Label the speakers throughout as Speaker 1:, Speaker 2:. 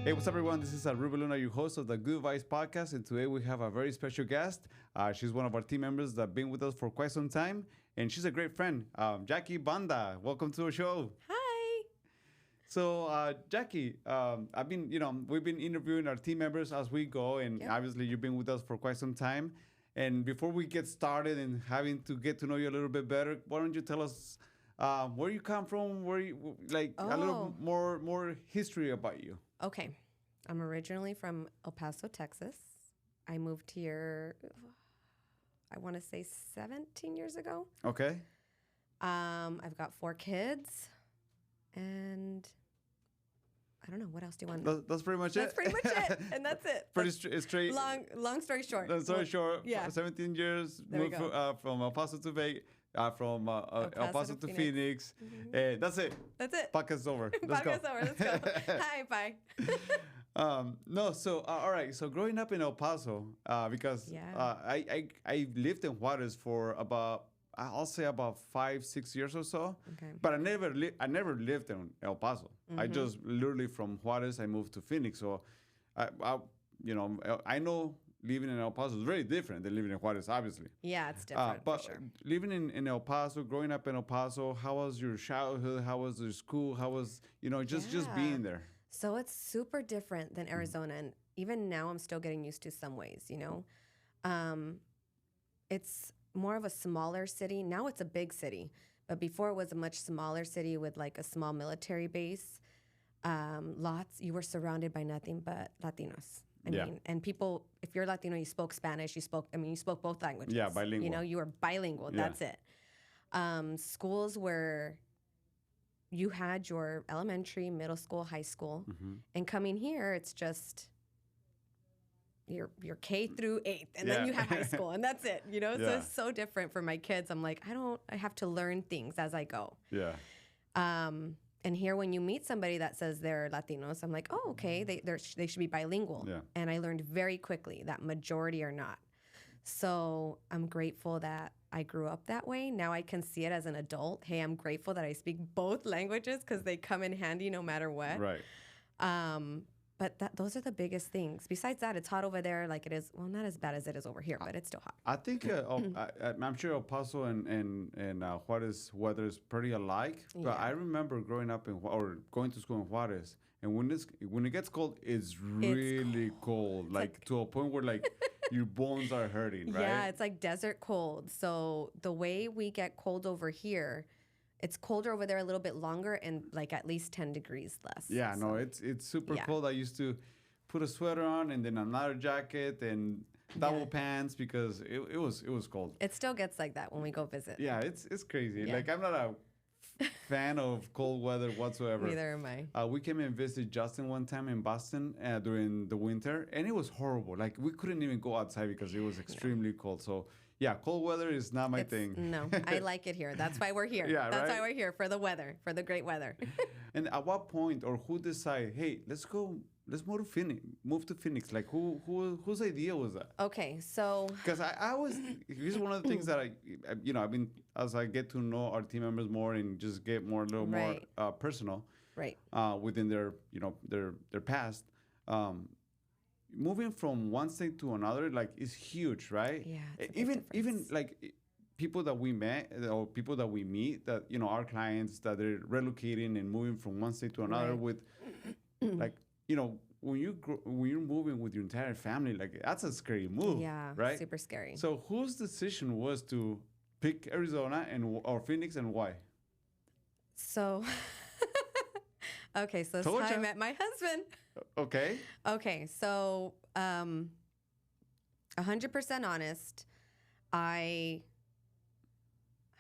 Speaker 1: Hey, what's up, everyone? This is Ruben Luna, your host of the Good Vibes podcast, and today we have a very special guest. She's one of our team members that's been with us for quite some time, and she's a great friend, Jacquie Banda. Welcome to our show.
Speaker 2: Hi.
Speaker 1: So, Jacquie, we've been interviewing our team members as we go, and obviously you've been with us for quite some time. And before we get started and having to get to know you a little bit better, why don't you tell us where you come from, a little more history about you.
Speaker 2: Okay. I'm originally from El Paso, Texas. I moved here, I want to say 17 years ago.
Speaker 1: Okay.
Speaker 2: I've got 4 kids, and I don't know. What else do you want to know?
Speaker 1: That's pretty much it.
Speaker 2: That's pretty much it, and that's it.
Speaker 1: Pretty straight.
Speaker 2: Long story short.
Speaker 1: Long story short,
Speaker 2: yeah.
Speaker 1: 17 years,
Speaker 2: There
Speaker 1: moved from El Paso to Vegas, from El Paso to Phoenix.
Speaker 2: Mm-hmm.
Speaker 1: That's it.
Speaker 2: That's it.
Speaker 1: Podcast's over. Let's go.
Speaker 2: Podcast's over. Let's go. Hi, bye.
Speaker 1: All right. So growing up in El Paso, because I lived in Juarez for about, I'll say about 5-6 years or so.
Speaker 2: Okay.
Speaker 1: But I never lived in El Paso.
Speaker 2: Mm-hmm.
Speaker 1: I just literally from Juarez I moved to Phoenix. So I know living in El Paso is very different than living in Juarez, obviously.
Speaker 2: Yeah, it's different.
Speaker 1: But
Speaker 2: for sure.
Speaker 1: living in El Paso, growing up in El Paso, how was your childhood? How was your school? How was just being there?
Speaker 2: So it's super different than Arizona, and even now I'm still getting used to some ways, It's more of a smaller city. Now it's a big city, but before it was a much smaller city with like a small military base. You were surrounded by nothing but Latinos. I mean, and people, if you're Latino, you spoke Spanish, you spoke both languages.
Speaker 1: Yeah, bilingual.
Speaker 2: You were bilingual. Yeah. That's it. Schools where you had your elementary, middle school, high school, and coming here, it's just your K through 8th, and then you have high school, and that's it. So it's so different for my kids. I'm like, I have to learn things as I go.
Speaker 1: Yeah.
Speaker 2: And here, when you meet somebody that says they're Latinos, I'm like, oh, okay, they should be bilingual.
Speaker 1: Yeah.
Speaker 2: And I learned very quickly that majority are not. So I'm grateful that I grew up that way. Now I can see it as an adult. Hey, I'm grateful that I speak both languages because they come in handy no matter what.
Speaker 1: Right.
Speaker 2: But those are the biggest things. Besides that, it's hot over there like it is. Well, not as bad as it is over here, but it's still hot.
Speaker 1: I think I'm sure El Paso and Juarez weather is pretty alike. But I remember growing up or going to school in Juarez, and when it gets cold, it's really cold. Like to a point where like your bones are hurting, right?
Speaker 2: Yeah, it's like desert cold. So the way we get cold over here, it's colder over there a little bit longer and like at least 10 degrees less.
Speaker 1: Yeah, so. No, it's super cold. I used to put a sweater on and then another jacket and double pants because it was cold.
Speaker 2: It still gets like that when we go visit.
Speaker 1: Yeah, it's crazy. Yeah. Like I'm not a fan of cold weather whatsoever.
Speaker 2: Neither am I.
Speaker 1: We came and visited Justin one time in Boston during the winter, and it was horrible. Like we couldn't even go outside because it was extremely cold. So yeah, cold weather is not my thing.
Speaker 2: No, I like it here. That's why we're here.
Speaker 1: Yeah,
Speaker 2: That's why we're here, for the weather, for the great weather.
Speaker 1: And at what point or who decided, hey, let's move to Phoenix? Like whose idea was that?
Speaker 2: Okay, so
Speaker 1: because I was, here's one of the things that I've been, as I get to know our team members more and just get a little more personal,
Speaker 2: right,
Speaker 1: within their their past. Moving from one state to another, like, is huge, right?
Speaker 2: Yeah.
Speaker 1: Even like people that we met or people that we meet that, our clients that they're relocating and moving from one state to another with like, when you're moving with your entire family, like that's a scary move.
Speaker 2: Yeah.
Speaker 1: Right.
Speaker 2: Super scary.
Speaker 1: So whose decision was to pick Arizona or Phoenix, and why?
Speaker 2: So, okay. So that's how I met my husband.
Speaker 1: Okay.
Speaker 2: Okay, so 100% honest, how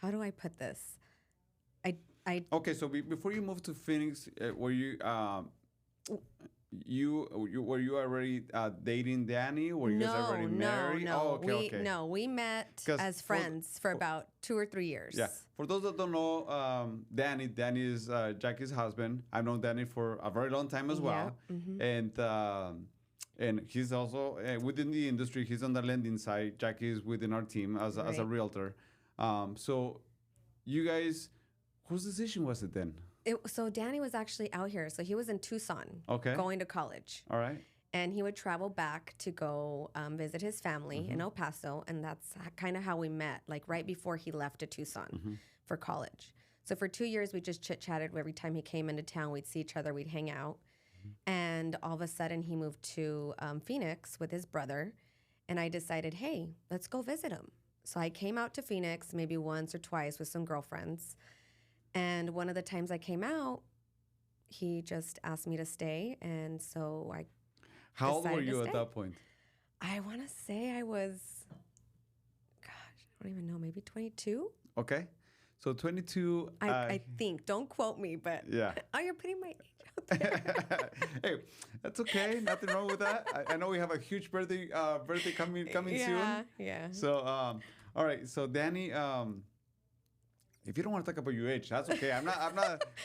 Speaker 2: do I put this?
Speaker 1: Okay, so before you moved to Phoenix, were you were you already dating Danny? Were you guys already married?
Speaker 2: No.
Speaker 1: Oh, okay.
Speaker 2: No, we met as friends for about 2 or 3 years.
Speaker 1: Yeah. For those that don't know, Danny is Jackie's husband. I've known Danny for a very long time as well. Yeah. And he's also within the industry. He's on the lending side. Jackie is within our team as a realtor. So you guys, Whose decision was it then?
Speaker 2: So Danny was actually out here. So he was in Tucson, going to college.
Speaker 1: All right.
Speaker 2: And he would travel back to go visit his family in El Paso. And that's kind of how we met, like right before he left to Tucson for college. So for 2 years, we just chit-chatted. Every time he came into town, we'd see each other, we'd hang out. And all of a sudden, he moved to Phoenix with his brother. And I decided, hey, let's go visit him. So I came out to Phoenix maybe once or twice with some girlfriends. And one of the times I came out, he just asked me to stay. And so I
Speaker 1: How old were you at that point?
Speaker 2: I want to say I was, gosh, I don't even know, maybe 22?
Speaker 1: Okay. So 22.
Speaker 2: I think. Don't quote me, but
Speaker 1: yeah.
Speaker 2: Oh, you're putting my age out there.
Speaker 1: Hey, that's okay. Nothing wrong with that. I know we have a huge birthday coming soon.
Speaker 2: Yeah.
Speaker 1: So, all right. So Danny, if you don't want to talk about your age, that's okay.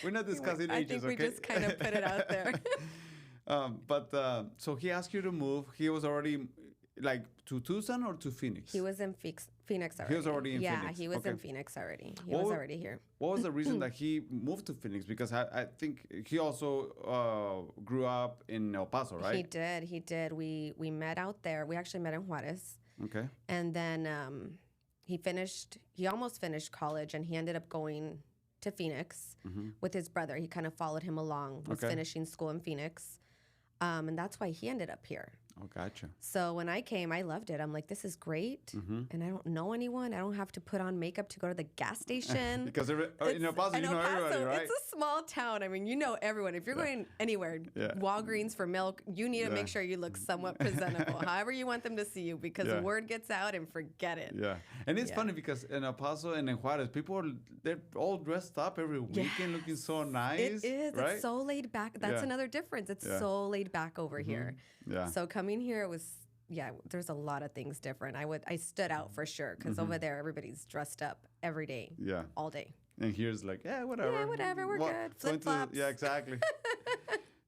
Speaker 1: We're not discussing ages,
Speaker 2: I think we just kind of put it out there.
Speaker 1: So he asked you to move. He was already like to Tucson or to Phoenix?
Speaker 2: He was in Phoenix already.
Speaker 1: He was already in Phoenix.
Speaker 2: Yeah, he was in Phoenix already. He was already here.
Speaker 1: What was the reason that he moved to Phoenix? Because I think he also grew up in El Paso, right?
Speaker 2: He did. We met out there. We actually met in Juarez.
Speaker 1: Okay.
Speaker 2: And then he almost finished college, and he ended up going to Phoenix with his brother. He kind of followed him along, was finishing school in Phoenix. And that's why he ended up here.
Speaker 1: Oh, gotcha.
Speaker 2: So when I came, I loved it. I'm like, this is great. And I don't know anyone. I don't have to put on makeup to go to the gas station.
Speaker 1: Because in El Paso, you know everybody, right?
Speaker 2: It's a small town. I mean, you know everyone. If you're going anywhere, Walgreens for milk, you need to make sure you look somewhat presentable, however you want them to see you, because word gets out and forget it.
Speaker 1: Yeah. And it's funny because in El Paso and in Juarez, they're all dressed up every weekend looking so nice.
Speaker 2: It is.
Speaker 1: Right?
Speaker 2: It's so laid back. That's another difference. It's so laid back over here.
Speaker 1: Yeah.
Speaker 2: So coming here, it was, there's a lot of things different. I stood out for sure, because over there, everybody's dressed up every day.
Speaker 1: Yeah.
Speaker 2: All day.
Speaker 1: And here's like, whatever.
Speaker 2: Yeah, whatever. We're good. Flip-flops.
Speaker 1: Yeah, exactly.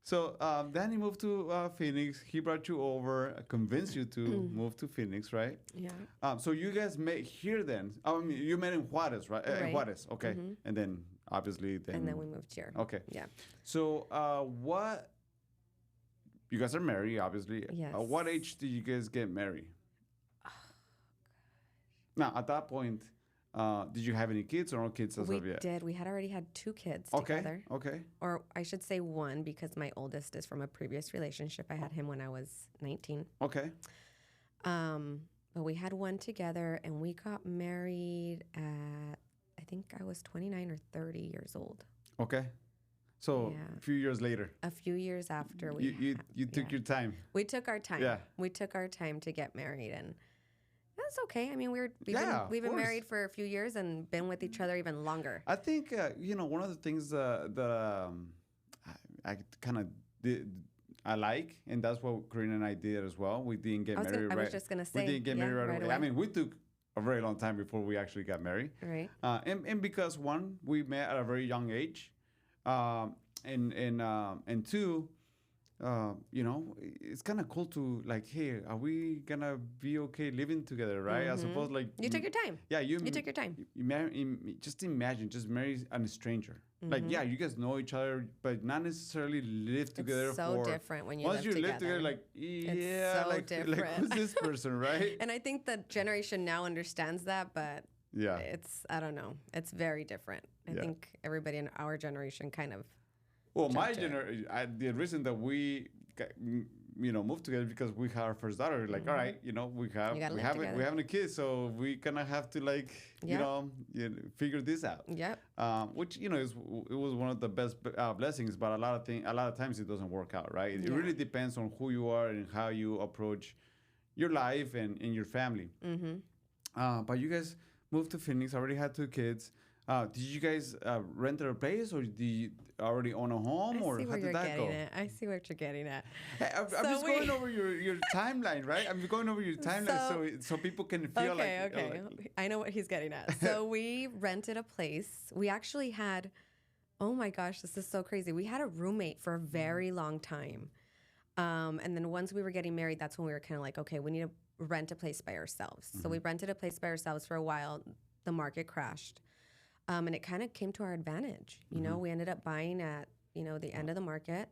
Speaker 1: So then he moved to Phoenix. He brought you over, convinced you to move to Phoenix, right?
Speaker 2: Yeah.
Speaker 1: So you guys met here then. I mean, you met in Juarez, right? In Juarez, okay. And then obviously
Speaker 2: And then we moved here.
Speaker 1: Okay.
Speaker 2: Yeah.
Speaker 1: So what? You guys are married, obviously.
Speaker 2: Yes.
Speaker 1: What age did you guys get married? Oh, now, at that point, did you have any kids or no kids as of yet?
Speaker 2: We did. We had already had 2 kids
Speaker 1: Okay.
Speaker 2: together.
Speaker 1: Okay.
Speaker 2: Or I should say 1, because my oldest is from a previous relationship. I had him when I was 19.
Speaker 1: Okay.
Speaker 2: But we had 1 together, and we got married at, I think I was 29 or 30 years old.
Speaker 1: Okay. So a few years later.
Speaker 2: A few years after
Speaker 1: you took your time.
Speaker 2: We took our time.
Speaker 1: Yeah.
Speaker 2: We took our time to get married, and that's okay. I mean, we've been married for a few years and been with each other even longer.
Speaker 1: I think one of the things that I kind of did. I like, and that's what Corinne and I did as well. We didn't get married right.
Speaker 2: I was just gonna say,
Speaker 1: we didn't get married right away. I mean, we took a very long time before we actually got married.
Speaker 2: Right.
Speaker 1: And because 1, we met at a very young age. And 2, it's kind of cool to like, hey, are we gonna be okay living together, right? I suppose like
Speaker 2: you took your time.
Speaker 1: Yeah, you
Speaker 2: took your time.
Speaker 1: Just imagine, just marry a stranger. Like, yeah, you guys know each other, but not necessarily live together.
Speaker 2: It's so different when you
Speaker 1: once
Speaker 2: live
Speaker 1: live together. Like,
Speaker 2: it's so different.
Speaker 1: Like, who's this person, right?
Speaker 2: And I think the generation now understands that, but I don't know. It's very different. I think everybody in our generation kind of.
Speaker 1: Well, my generation, the reason that we, moved together because we had our first daughter. Like, all right, we having a kid, so we kind of have to figure this out.
Speaker 2: Yep.
Speaker 1: Which it was one of the best blessings, but a lot of times it doesn't work out, right? It really depends on who you are and how you approach your life and your family. But you guys moved to Phoenix. Already had 2 kids. Did you guys rent a place, or did you already own a home, or how did that go?
Speaker 2: I see what you're getting at.
Speaker 1: Hey, I'm just going over your timeline, right? I'm going over your timeline so people can feel
Speaker 2: Okay. I know what he's getting at. So we rented a place. We actually had, oh my gosh, this is so crazy. We had a roommate for a very long time. And then once we were getting married, that's when we were kind of like, okay, we need to rent a place by ourselves. So we rented a place by ourselves for a while. The market crashed. And it kind of came to our advantage. You know, we ended up buying at, you know, the end of the market,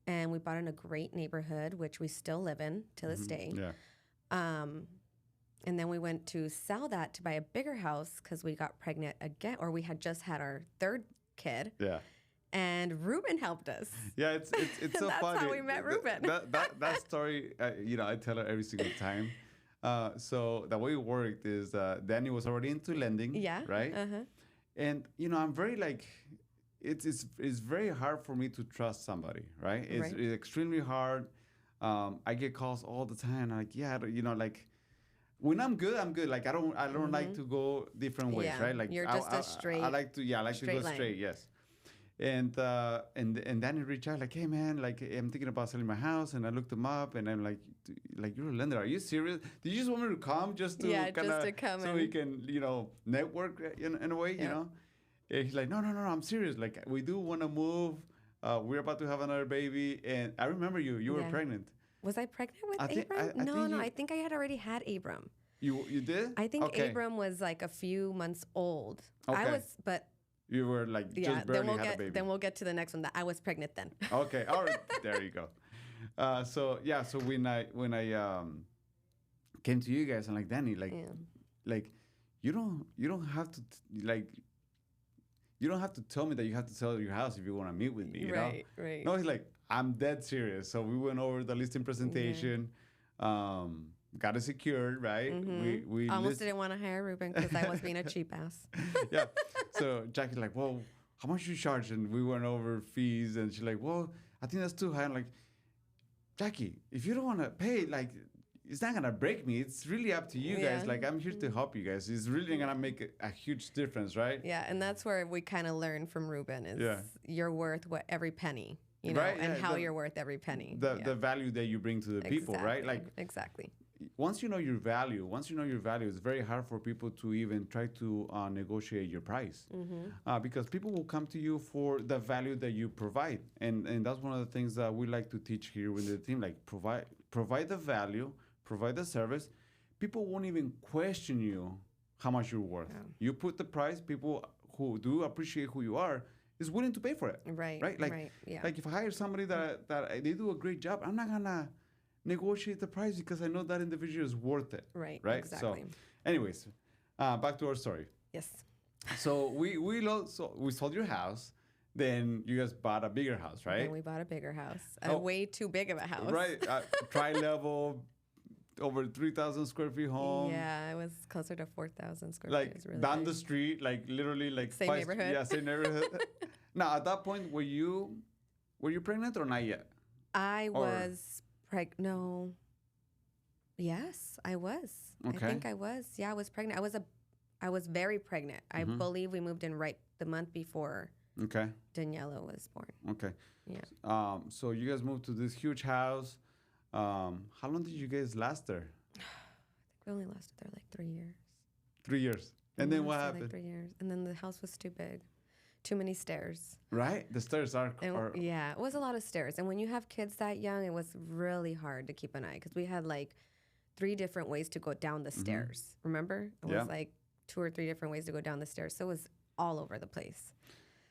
Speaker 2: and we bought in a great neighborhood, which we still live in to this day.
Speaker 1: Yeah.
Speaker 2: And then we went to sell that to buy a bigger house because we got pregnant again, or we had just had our third kid.
Speaker 1: Yeah.
Speaker 2: And Ruben helped us.
Speaker 1: Yeah, it's so
Speaker 2: That's
Speaker 1: funny.
Speaker 2: That's how we met Ruben.
Speaker 1: That story, you know, I tell her every single time. So the way it worked is Danny was already into lending.
Speaker 2: Yeah.
Speaker 1: Right. And you know, I'm very like, it's very hard for me to trust somebody. Right. It's extremely hard. I get calls all the time. Like, yeah, you know, like. When I'm good, I'm good. Like I don't like to go different ways, right? Like
Speaker 2: you're just a straight.
Speaker 1: I like to go straight. Yes. And Danny reached out like, hey man, like I'm thinking about selling my house, and I looked him up, and I'm like you're a lender? Are you serious? Did you just want me to come just to come so we can network in a way, you know? And he's like, no, I'm serious. Like we do want to move. We're about to have another baby, and I remember you were pregnant.
Speaker 2: Was I pregnant with Abram? I think I had already had Abram.
Speaker 1: You did?
Speaker 2: I think Abram was like a few months old.
Speaker 1: Okay.
Speaker 2: I was, but
Speaker 1: you were like just barely had a baby.
Speaker 2: Then we'll get to the next one. That I was pregnant then.
Speaker 1: Okay, all right, there you go. So when I came to you guys, I'm like, Danny, like you don't have to you don't have to tell me that you have to sell your house if you want to meet with me. You know?
Speaker 2: Right.
Speaker 1: No, he's like, I'm dead serious. So we went over the listing presentation, got it secured, right? We
Speaker 2: almost didn't want to hire Ruben because I was being a cheap ass.
Speaker 1: Yeah. So Jackie's like, well, how much you charge? And we went over fees, and she's like, well, I think that's too high. I'm like, Jacquie, if you don't want to pay, like, it's not gonna break me. It's really up to you guys. Like, I'm here to help you guys. It's really gonna make a huge difference, right?
Speaker 2: Yeah, and that's where we kind of learned from Ruben is you're worth every penny, you know, and how you're worth every penny.
Speaker 1: The value that you bring to the people, right? Like
Speaker 2: exactly.
Speaker 1: Once you know your value, it's very hard for people to even try to negotiate your price, because people will come to you for the value that you provide, and that's one of the things that we like to teach here with the team. Like provide the value. Provide the service, people won't even question you how much you're worth. Yeah. You put the price, people who do appreciate who you are is willing to pay for it.
Speaker 2: Right.
Speaker 1: Like if I hire somebody that they do a great job, I'm not gonna negotiate the price because I know that individual is worth it.
Speaker 2: Right.
Speaker 1: So
Speaker 2: Exactly.
Speaker 1: anyways, back to our story.
Speaker 2: Yes.
Speaker 1: So we sold your house. Then you guys bought a bigger house, right?
Speaker 2: Then we bought a bigger house. A way too big of a house.
Speaker 1: Right. Tri-level. Over 3,000 square feet home.
Speaker 2: Yeah, it was closer to 4,000 square feet.
Speaker 1: Like
Speaker 2: really
Speaker 1: down the street, like literally like
Speaker 2: same neighborhood.
Speaker 1: Yeah, same neighborhood. Now, at that point, were you pregnant or not yet?
Speaker 2: I was pregnant. No. Yes, I was.
Speaker 1: Okay.
Speaker 2: I think I was. Yeah, I was pregnant. I was very pregnant. I believe we moved in right the month before.
Speaker 1: Okay.
Speaker 2: Daniela was born.
Speaker 1: Okay.
Speaker 2: Yeah.
Speaker 1: So you guys moved to this huge house. How long did you guys last there?
Speaker 2: I think we only lasted there like 3 years.
Speaker 1: 3 years. And then what happened?
Speaker 2: Like 3 years. And then the house was too big. Too many stairs.
Speaker 1: Right? The stairs are...
Speaker 2: Yeah, it was a lot of stairs. And when you have kids that young, it was really hard to keep an eye because we had like 3 different ways to go down the stairs. Remember? It was like 2 or 3 different ways to go down the stairs. So it was all over the place.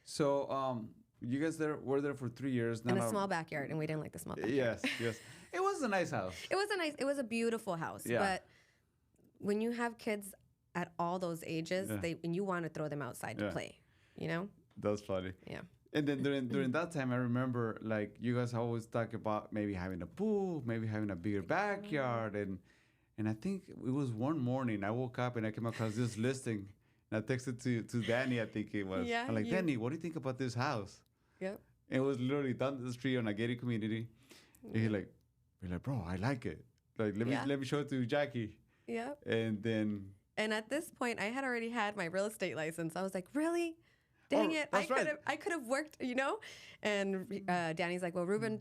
Speaker 1: So, you guys were there for 3 years.
Speaker 2: In a small backyard, and we didn't like the small backyard.
Speaker 1: Yes. It was a nice house.
Speaker 2: It was a beautiful house. Yeah. But when you have kids at all those ages, and you want to throw them outside to play, you know?
Speaker 1: That's funny.
Speaker 2: Yeah.
Speaker 1: And then during that time, I remember like you guys always talk about maybe having a pool, maybe having a bigger backyard, and I think it was one morning I woke up and I came across this listing, and I texted to Danny. I think it was. I'm like, Danny, what do you think about this house?
Speaker 2: Yep.
Speaker 1: It was literally down the street on a gated community. And he's like, bro, I like it. Like, let me show it to Jacquie.
Speaker 2: Yeah.
Speaker 1: And
Speaker 2: at this point, I had already had my real estate license. I was like, really? Dang it! I could have worked, you know. And Danny's like, well, Ruben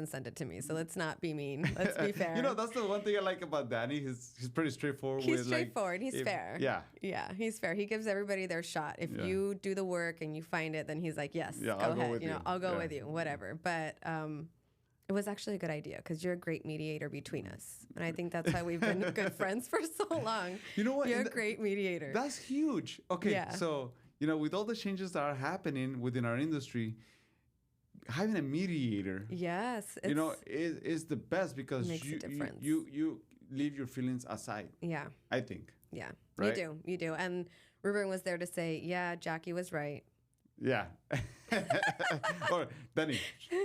Speaker 2: sent it to me, so let's not be mean. Let's be fair.
Speaker 1: You know, that's the one thing I like about Danny. He's pretty straightforward.
Speaker 2: He's straightforward. He's fair.
Speaker 1: Yeah,
Speaker 2: he's fair. He gives everybody their shot. If you do the work and you find it, then he's like, yes, go ahead. I'll go with you, whatever. But it was actually a good idea because you're a great mediator between us, and I think that's why we've been good friends for so long.
Speaker 1: You know what?
Speaker 2: You're a great mediator.
Speaker 1: That's huge. Okay, so with all the changes that are happening within our industry, having a mediator,
Speaker 2: yes,
Speaker 1: is the best, because
Speaker 2: makes a difference.
Speaker 1: You leave your feelings aside.
Speaker 2: Yeah.
Speaker 1: I think.
Speaker 2: Yeah.
Speaker 1: Right?
Speaker 2: You do. And Ruben was there to say, yeah, Jackie was right.
Speaker 1: Yeah. Or Danny,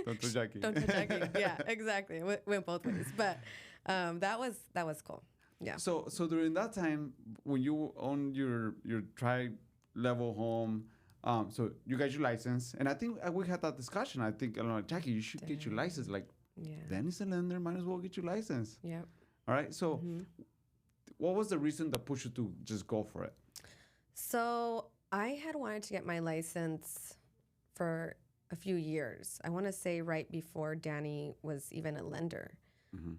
Speaker 1: don't tell Jackie.
Speaker 2: Don't tell Jackie. Yeah, exactly. It went both ways. But that was cool. Yeah.
Speaker 1: So during that time, when you own your tri-level home, so you got your license, and I think we had that discussion. I think, Jackie, you should get your license. Like, Danny's a lender, might as well get your license.
Speaker 2: Yeah.
Speaker 1: All right. So, what was the reason that pushed you to just go for it?
Speaker 2: So I had wanted to get my license for a few years. I want to say right before Danny was even a lender.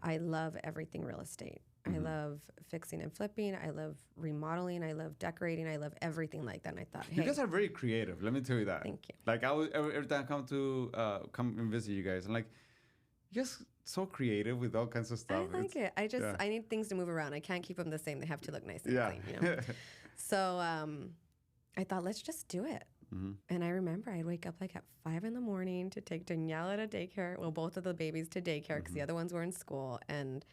Speaker 2: I love everything real estate. I love fixing and flipping. I love remodeling. I love decorating. I love everything like that. And I thought, hey,
Speaker 1: you guys are very creative. Let me tell you that.
Speaker 2: Thank you.
Speaker 1: Like, I was, every time I come and visit you guys, I'm like, you guys so creative with all kinds of stuff.
Speaker 2: I like it. I need things to move around. I can't keep them the same. They have to look nice and clean. So I thought, let's just do it. And I remember I'd wake up like at 5 a.m. to take Daniela to daycare. Well, both of the babies to daycare because the other ones were in school. And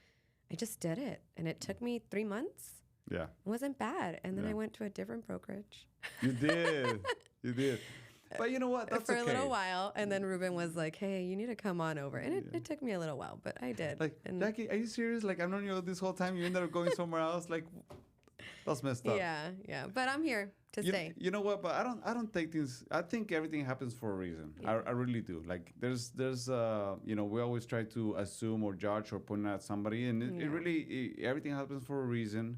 Speaker 2: I just did it. And it took me 3 months.
Speaker 1: Yeah.
Speaker 2: It wasn't bad. And then I went to a different brokerage.
Speaker 1: You did. You did. But you know what? That's
Speaker 2: for a little while. And then Ruben was like, hey, you need to come on over. And it took me a little while, but I did.
Speaker 1: Like, Jackie, are you serious? Like, I've known you this whole time. You ended up going somewhere else. Like, that's messed up.
Speaker 2: Yeah. But I'm here to stay.
Speaker 1: You know what? But I don't take things. I think everything happens for a reason. I really do. Like, there's we always try to assume or judge or point at somebody, and it really everything happens for a reason.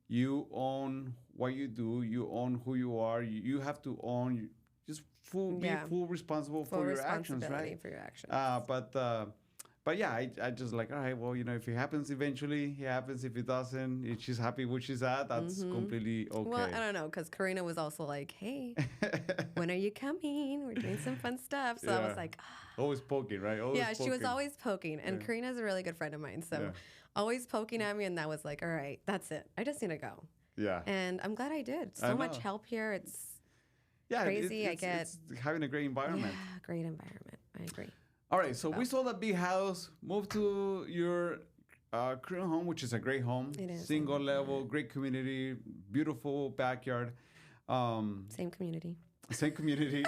Speaker 1: You own what you do. You own who you are. You have to own. Just be full responsible for your actions, right?
Speaker 2: For your actions.
Speaker 1: But yeah, I just like, all right, well, if it happens eventually, it happens. If it doesn't, if she's happy where she's at, that's completely okay.
Speaker 2: Well, I don't know, because Karina was also like, hey, when are you coming? We're doing some fun stuff. So I was like,
Speaker 1: always poking, right?
Speaker 2: She was always poking. And Karina's a really good friend of mine. So always poking at me. And that was like, all right, that's it. I just need to go. Yeah. And I'm glad I did. So much help here. It's crazy.
Speaker 1: It's having a great environment.
Speaker 2: Yeah, great environment. I agree.
Speaker 1: All right, so we sold that big house, moved to your current home, which is a great home.
Speaker 2: It is.
Speaker 1: Single level, great community, beautiful backyard.
Speaker 2: Same community.
Speaker 1: Same community.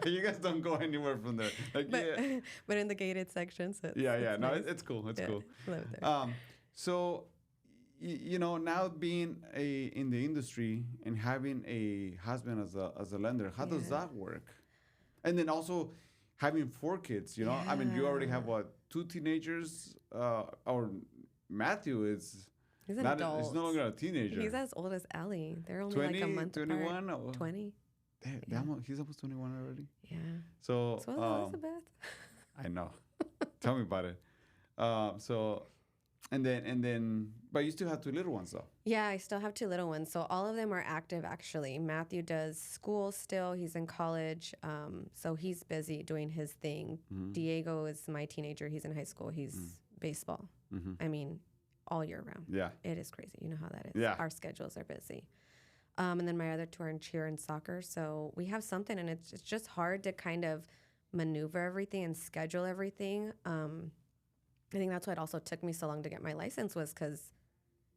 Speaker 1: You guys don't go anywhere from there. Like,
Speaker 2: but in the gated section. So
Speaker 1: it's nice. It's cool. It's cool.
Speaker 2: Love it there.
Speaker 1: So, now being in the industry and having a husband as a lender, how does that work? And then also having 4 kids, I mean, you already have 2 teenagers, or Matthew is
Speaker 2: he's an adult.
Speaker 1: He's no longer a teenager.
Speaker 2: He's as old as Ellie. They're only
Speaker 1: 20,
Speaker 2: like a month
Speaker 1: 21
Speaker 2: apart. 20.
Speaker 1: He's almost 21 already.
Speaker 2: Yeah.
Speaker 1: So
Speaker 2: Elizabeth.
Speaker 1: I know. Tell me about it. And then, but you still have 2 little ones, though.
Speaker 2: Yeah, I still have 2 little ones. So all of them are active, actually. Matthew does school still. He's in college. So he's busy doing his thing. Diego is my teenager. He's in high school. He's baseball. I mean, all year round. Yeah. It is crazy. You know how that is.
Speaker 1: Yeah.
Speaker 2: Our schedules are busy. And then my other 2 are in cheer and soccer. So we have something, and it's just hard to kind of maneuver everything and schedule everything. I think that's why it also took me so long to get my license, was because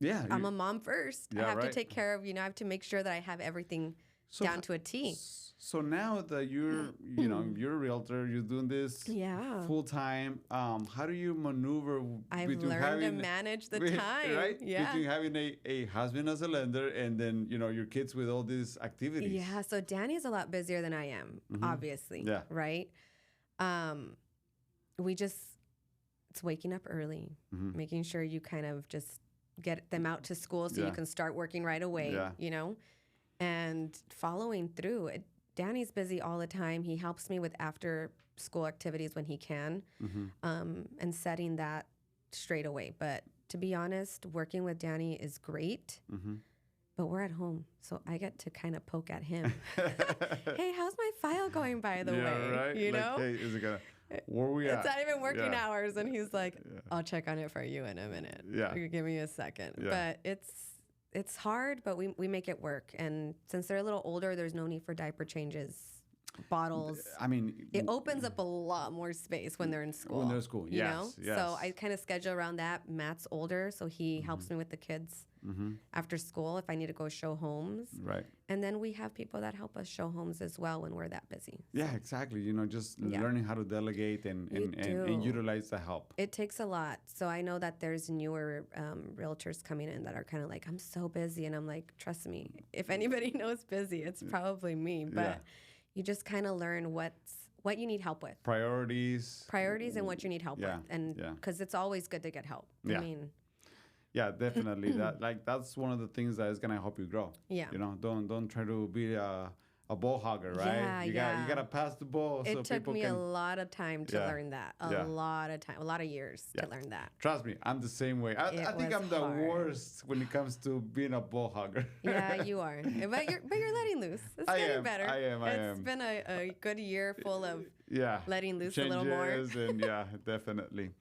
Speaker 2: I'm a mom first. I have to take care of, I have to make sure that I have everything down to a T.
Speaker 1: So now that you're, you're a realtor, you're doing this full time. How do you maneuver?
Speaker 2: I've learned to manage the time.
Speaker 1: Right?
Speaker 2: Yeah.
Speaker 1: Between having a husband as a lender and then, your kids with all these activities.
Speaker 2: Yeah. So Danny's a lot busier than I am, obviously. Yeah. Right. It's waking up early, making sure you kind of just get them out to school so you can start working right away, and following through. Danny's busy all the time. He helps me with after school activities when he can, and setting that straight away. But to be honest, working with Danny is great, but we're at home, so I get to kind of poke at him. Hey, how's my file going, by the way?
Speaker 1: Right? Hey, is it gonna... Where we at?
Speaker 2: It's not even working hours, and he's like, I'll check on it for you in a minute. Yeah. Give me a second. Yeah. But it's hard, but we make it work. And since they're a little older, there's no need for diaper changes, bottles.
Speaker 1: I mean,
Speaker 2: it opens up a lot more space when they're in school.
Speaker 1: When they're in school,
Speaker 2: you
Speaker 1: yes,
Speaker 2: know?
Speaker 1: yes.
Speaker 2: So I kind of schedule around that. Matt's older, so he helps me with the kids after school if I need to go show homes.
Speaker 1: Right.
Speaker 2: And then we have people that help us show homes as well when we're that busy.
Speaker 1: Yeah, exactly. You know, just learning how to delegate and utilize the help.
Speaker 2: It takes a lot. So I know that there's newer realtors coming in that are kind of like, I'm so busy. And I'm like, trust me, if anybody knows busy, it's probably me. But you just kind of learn what you need help with. Priorities and what you need help with. And because it's always good to get help.
Speaker 1: Yeah.
Speaker 2: I mean,
Speaker 1: yeah, definitely. That's one of the things that is gonna help you grow.
Speaker 2: Yeah.
Speaker 1: You know, don't try to be a ball hogger, right?
Speaker 2: Yeah,
Speaker 1: you gotta pass the ball.
Speaker 2: It
Speaker 1: so
Speaker 2: took
Speaker 1: people
Speaker 2: me
Speaker 1: can...
Speaker 2: a lot of time to learn that. A lot of time, a lot of years to learn that.
Speaker 1: Trust me, I'm the same way. I think I'm the worst when it comes to being a ball hogger.
Speaker 2: Yeah, you are. But you're letting loose. It's getting better.
Speaker 1: I am.
Speaker 2: It's been a good year full of letting loose
Speaker 1: changes
Speaker 2: a little more.
Speaker 1: And definitely.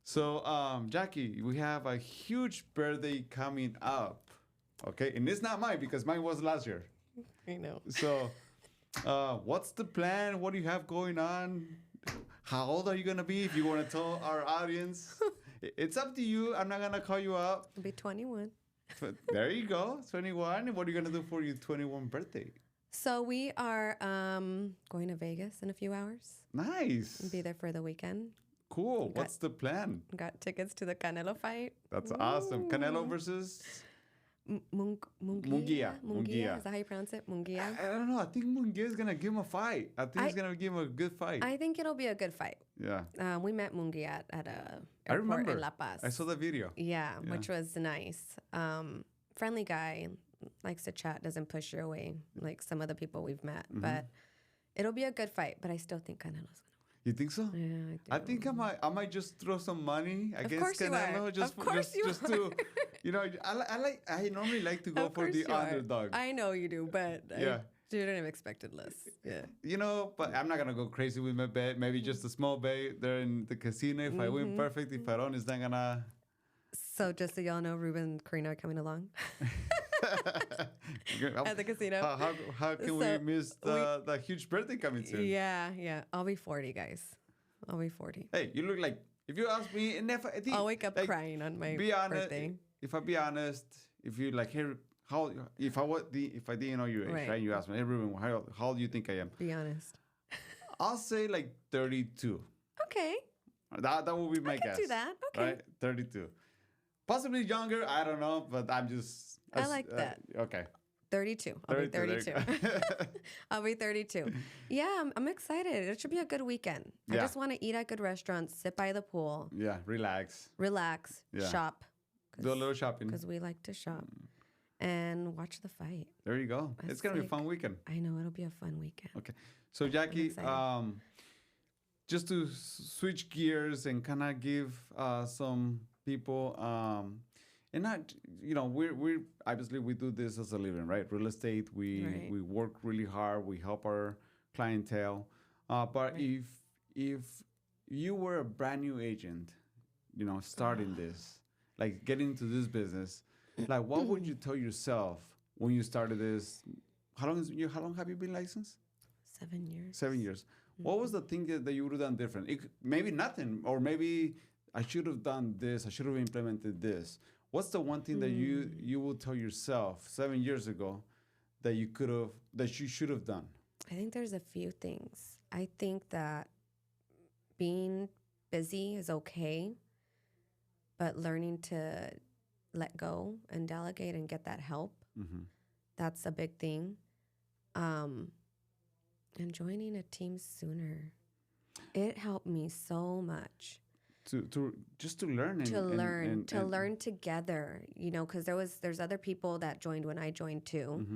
Speaker 1: So, Jackie, we have a huge birthday coming up. Okay, and it's not mine because mine was last year.
Speaker 2: I know.
Speaker 1: So, what's the plan? What do you have going on? How old are you gonna be? If you want to tell our audience, it's up to you. I'm not gonna call you out.
Speaker 2: I'll be 21.
Speaker 1: But there you go, 21. And what are you gonna do for your 21 birthday?
Speaker 2: So we are going to Vegas in a few hours.
Speaker 1: Nice.
Speaker 2: Be there for the weekend.
Speaker 1: Cool. What's the plan?
Speaker 2: Got tickets to the Canelo fight.
Speaker 1: That's awesome. Canelo versus
Speaker 2: Munguia. Is that how you pronounce it? Munguia?
Speaker 1: I don't know. I think Munguia is going to give him a fight. I think he's going to give him a good fight.
Speaker 2: I think it'll be a good fight.
Speaker 1: Yeah.
Speaker 2: We met Munguia at a airport in La Paz.
Speaker 1: I saw the video.
Speaker 2: Yeah, which was nice. Friendly guy, likes to chat, doesn't push you away like some of the people we've met. But it'll be a good fight. But I still think Canelo's going to win.
Speaker 1: You think so?
Speaker 2: Yeah,
Speaker 1: I think I might just throw some money against Canelo just to, you know, I normally like to go for the underdog.
Speaker 2: I know you do, but I didn't have expected less. Yeah.
Speaker 1: You know, but I'm not gonna go crazy with my bet. Maybe just a small bet there in the casino. If I win, perfect. If I don't, it's not gonna.
Speaker 2: So just so y'all know, Ruben and Karina are coming along. At the casino.
Speaker 1: How can we miss the huge birthday coming soon?
Speaker 2: Yeah. I'll be 40, guys. I'll be 40.
Speaker 1: Hey, you look like, if you ask me, and
Speaker 2: I'll wake up crying on my birthday.
Speaker 1: If I be honest, if you like, hey, if I didn't know your age, right? You ask me, hey, Ruben, how old do you think I am?
Speaker 2: Be honest.
Speaker 1: I'll say like 32.
Speaker 2: Okay.
Speaker 1: That will be my guess.
Speaker 2: I can do that. Okay.
Speaker 1: Right? 32. Possibly younger, I don't know, but I'm just...
Speaker 2: I like that.
Speaker 1: Okay.
Speaker 2: 32. I'll be 32. I'll be 32. Yeah, I'm excited. It should be a good weekend. I just want to eat at good restaurants, sit by the pool.
Speaker 1: Yeah, relax,
Speaker 2: shop.
Speaker 1: Do a little shopping.
Speaker 2: Because we like to shop. And watch the fight.
Speaker 1: There you go. It's going to be a fun weekend.
Speaker 2: I know, it'll be a fun weekend.
Speaker 1: Okay. So, Jackie, just to switch gears and kind of give some people... and not, you know, we're obviously we do this as a living, right? Real estate, we work really hard. We help our clientele. But if you were a brand new agent, you know, starting this, like getting into this business, like what would you tell yourself when you started this? How long have you been licensed?
Speaker 2: 7 years.
Speaker 1: 7 years. What was the thing that you would have done different? Maybe nothing, or maybe I should have done this. I should have implemented this. What's the one thing that you will tell yourself 7 years ago that you should have done?
Speaker 2: I think there's a few things. I think that being busy is okay, but learning to let go and delegate and get that help, that's a big thing. And joining a team sooner, it helped me so much.
Speaker 1: To learn
Speaker 2: to learn together, you know, because there's other people that joined when I joined too,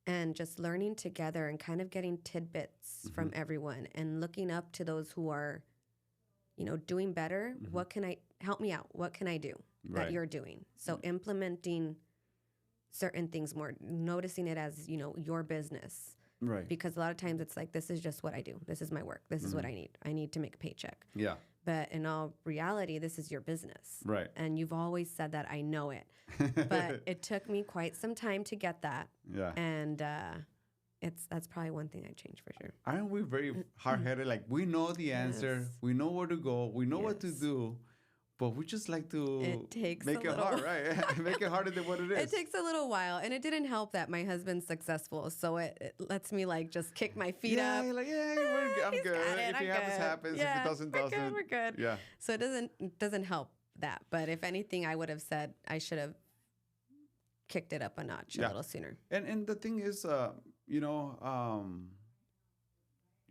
Speaker 2: and just learning together and kind of getting tidbits from everyone and looking up to those who are, you know, doing better. What can help me out? What can I do that you're doing? So implementing certain things more, noticing it as, you know, your business. Right. Because a lot of times it's like, this is just what I do. This is my work. This is what I need. I need to make a paycheck.
Speaker 1: Yeah.
Speaker 2: But in all reality, this is your business.
Speaker 1: Right.
Speaker 2: And you've always said that. I know it. But it took me quite some time to get that.
Speaker 1: Yeah.
Speaker 2: And that's probably one thing I'd change for sure.
Speaker 1: Aren't we very hard-headed? Like, we know the answer.
Speaker 2: Yes.
Speaker 1: We know where to go. We know what to
Speaker 2: Yes.
Speaker 1: do. But we just like to make it
Speaker 2: little
Speaker 1: hard, right? Make it harder than what it is.
Speaker 2: It takes a little while, and it didn't help that my husband's successful, so it lets me like just kick my feet up.
Speaker 1: You're like, I'm
Speaker 2: He's
Speaker 1: good.
Speaker 2: got it,
Speaker 1: If
Speaker 2: I'm
Speaker 1: it happens,
Speaker 2: good.
Speaker 1: happens.
Speaker 2: Yeah,
Speaker 1: If it doesn't,
Speaker 2: we're
Speaker 1: doesn't.
Speaker 2: good, we're good.
Speaker 1: Yeah.
Speaker 2: So it doesn't help that. But if anything, I would have said I should have kicked it up a notch a little sooner.
Speaker 1: And the thing is,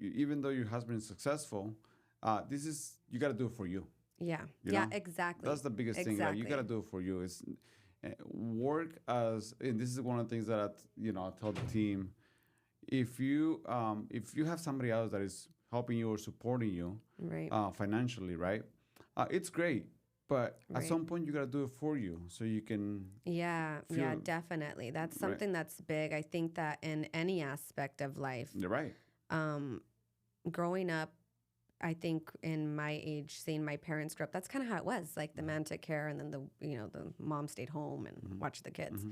Speaker 1: even though your husband is successful, you got to do it for you.
Speaker 2: Yeah.
Speaker 1: You
Speaker 2: Yeah,
Speaker 1: know?
Speaker 2: exactly.
Speaker 1: That's the biggest thing. Like, you got to do it for you. It's work as, and this is one of the things that I tell the team. If you have somebody else that is helping you or supporting you,
Speaker 2: right,
Speaker 1: financially, right? It's great, but at
Speaker 2: Right.
Speaker 1: some point you got to do it for you so you can.
Speaker 2: Yeah, definitely. That's something that's big. I think that in any aspect of life,
Speaker 1: You're right.
Speaker 2: growing up, I think in my age, seeing my parents grow up, that's kind of how it was. Like the man took care, and then the mom stayed home and watched the kids.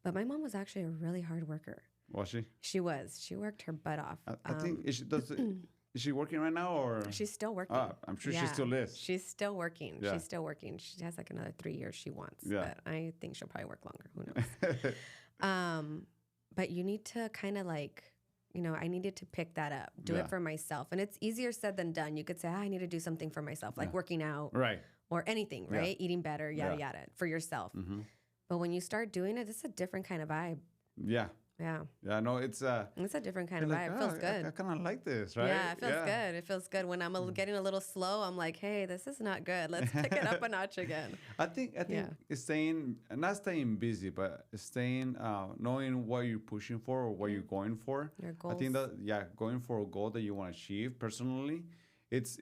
Speaker 2: But my mom was actually a really hard worker.
Speaker 1: Was she?
Speaker 2: She was. She worked her butt off.
Speaker 1: I think is she working right now, or
Speaker 2: she's still working.
Speaker 1: I'm sure she still is.
Speaker 2: She's still working.
Speaker 1: Yeah.
Speaker 2: She's still working. She has like another 3 years she wants.
Speaker 1: Yeah.
Speaker 2: But I think she'll probably work longer. Who knows? But you need to kind of like, I needed to pick that up, do it for myself. And it's easier said than done. You could say, I need to do something for myself, like working out
Speaker 1: Right.
Speaker 2: or anything, right? Eating better, yada,
Speaker 1: Yeah.
Speaker 2: yada, for yourself. But when you start doing it, it's a different kind of vibe.
Speaker 1: Yeah.
Speaker 2: Yeah.
Speaker 1: Yeah. No, it's
Speaker 2: It's a different kind of
Speaker 1: like,
Speaker 2: vibe. It feels good.
Speaker 1: I kind of like this, right?
Speaker 2: Yeah, it feels good. It feels good. When I'm getting a little slow, I'm like, hey, this is not good. Let's pick it up a notch again.
Speaker 1: I think it's not staying busy, but staying, knowing what you're pushing for or what you're going for.
Speaker 2: Your goals.
Speaker 1: I think that, going for a goal that you want to achieve personally, it's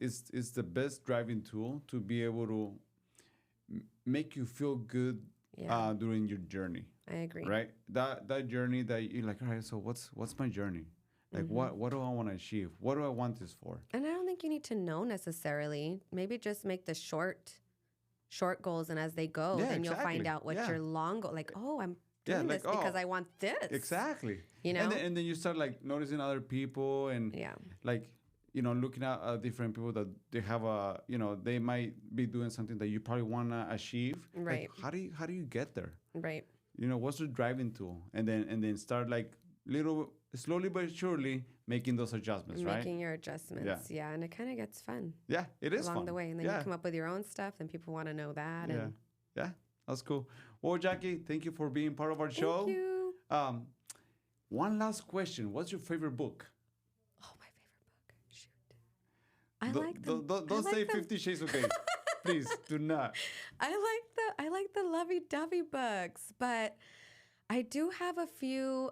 Speaker 1: the best driving tool to be able to make you feel good during your journey.
Speaker 2: I agree.
Speaker 1: Right? That journey that you're like, all right, so what's my journey? Like, what do I want to achieve? What do I want this for?
Speaker 2: And I don't think you need to know necessarily. Maybe just make the short goals, and as they go, then you'll find out what your long goal. Like, oh, I'm doing this because I want this.
Speaker 1: Exactly.
Speaker 2: And
Speaker 1: then you start like noticing other people and like looking at different people that they have they might be doing something that you probably want to achieve.
Speaker 2: Right.
Speaker 1: Like, how do you get there?
Speaker 2: Right.
Speaker 1: What's the driving tool? And then start like slowly but surely making those adjustments, right?
Speaker 2: Making your adjustments. Yeah. And it kind of gets fun.
Speaker 1: Yeah, it is
Speaker 2: along
Speaker 1: fun.
Speaker 2: the way. And then you come up with your own stuff, and people want to know that. And
Speaker 1: Yeah, that's cool. Well, Jackie, thank you for being part of our show.
Speaker 2: Thank you.
Speaker 1: One last question. What's your favorite book?
Speaker 2: Oh, my favorite book. Shoot. I like them.
Speaker 1: Don't say 50 Shades of Grey. Please, do not.
Speaker 2: I like the lovey-dovey books, but I do have a few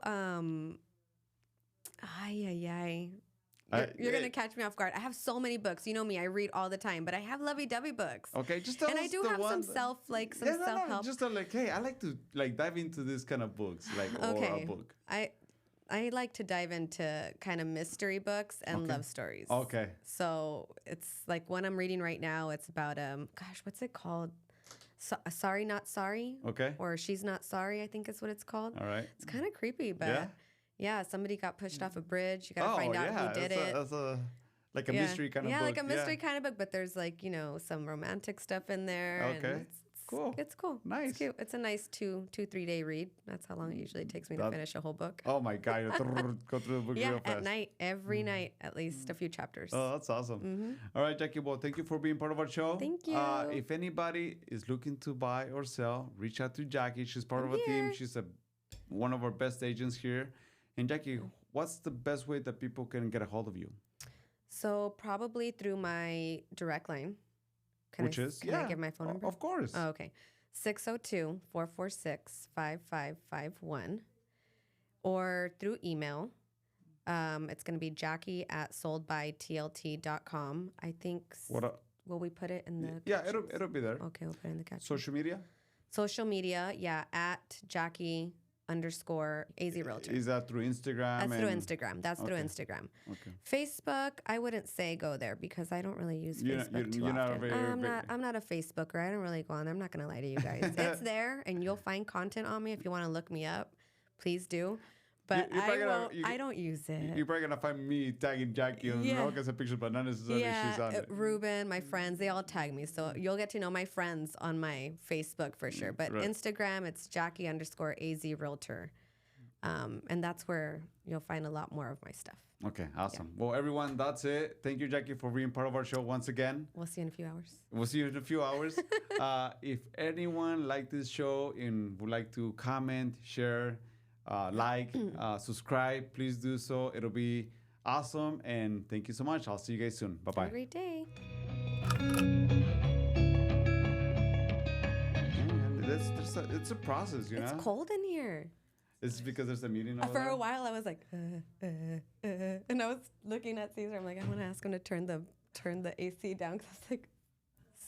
Speaker 2: You're gonna catch me off guard. I have so many books. You know me, I read all the time, but I have lovey-dovey books.
Speaker 1: Okay, just tell
Speaker 2: us. And I do have some self-help.
Speaker 1: No, just like, hey, I like to dive into this kind of books, like or a book.
Speaker 2: I like to dive into kind of mystery books and love stories.
Speaker 1: Okay.
Speaker 2: So it's like one I'm reading right now. It's about what's it called? Sorry Not Sorry.
Speaker 1: Okay.
Speaker 2: Or She's Not Sorry, I think is what it's called.
Speaker 1: All right.
Speaker 2: It's kind of creepy, but yeah, somebody got pushed off a bridge. You got to find out who did it.
Speaker 1: That's like a mystery kind of book.
Speaker 2: Yeah, like a mystery kind of book, but there's like, some romantic stuff in there.
Speaker 1: Okay.
Speaker 2: And
Speaker 1: cool.
Speaker 2: It's cool.
Speaker 1: Nice.
Speaker 2: It's cute. It's a nice 2-3 day read. That's how long it usually takes me to finish a whole book.
Speaker 1: Oh my God. You go through the book real fast.
Speaker 2: At night, every night, at least a few chapters.
Speaker 1: Oh, that's awesome. All right, Jackie, well, thank you for being part of our show.
Speaker 2: Thank you.
Speaker 1: If anybody is looking to buy or sell, reach out to Jackie. She's part of our team. She's one of our best agents here. And Jackie, what's the best way that people can get a hold of you?
Speaker 2: So probably through my direct line. Can I give my phone number?
Speaker 1: Of course.
Speaker 2: Oh, okay. 602-446-5551. Or through email. It's going to be Jacquie@soldbytlt.com. I think. Will we put it in the captions?
Speaker 1: It'll be there.
Speaker 2: Okay, we'll put it in the captions.
Speaker 1: Social media?
Speaker 2: Social media, at Jacquie underscore AZ Realtor.
Speaker 1: Is that through Instagram?
Speaker 2: That's through Instagram. That's through Instagram.
Speaker 1: Okay.
Speaker 2: Facebook, I wouldn't say go there because I don't really use Facebook too often. I'm not a Facebooker. I don't really go on there. I'm not going to lie to you guys. It's there, and you'll find content on me if you want to look me up. Please do. But I don't use it.
Speaker 1: You're probably going to find me tagging Jackie on all kinds of pictures, but not necessarily she's on it.
Speaker 2: Ruben, my friends, they all tag me. So you'll get to know my friends on my Facebook for sure. But Instagram, it's Jacquie underscore AZ Realtor. And that's where you'll find a lot more of my stuff.
Speaker 1: Okay, awesome. Yeah. Well, everyone, that's it. Thank you, Jackie, for being part of our show once again.
Speaker 2: We'll see you in a few hours.
Speaker 1: We'll see you in a few hours. If anyone liked this show and would like to comment, share, subscribe, please do so. It'll be awesome. And thank you so much. I'll see you guys soon. Bye-bye.
Speaker 2: Have a great day.
Speaker 1: It's a process, you know?
Speaker 2: It's cold in here.
Speaker 1: It's because there's a meeting over
Speaker 2: For
Speaker 1: there?
Speaker 2: a while, I was like, and I was looking at Caesar. I'm like, I'm going to ask him to turn the AC down because it's like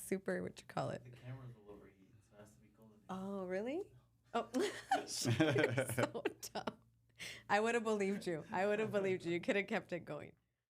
Speaker 2: super, what you call it?
Speaker 3: The cameras will overheat, so it has to be cold.
Speaker 2: Oh, really? Oh, you're so dumb. I would have believed you. You could have kept it going.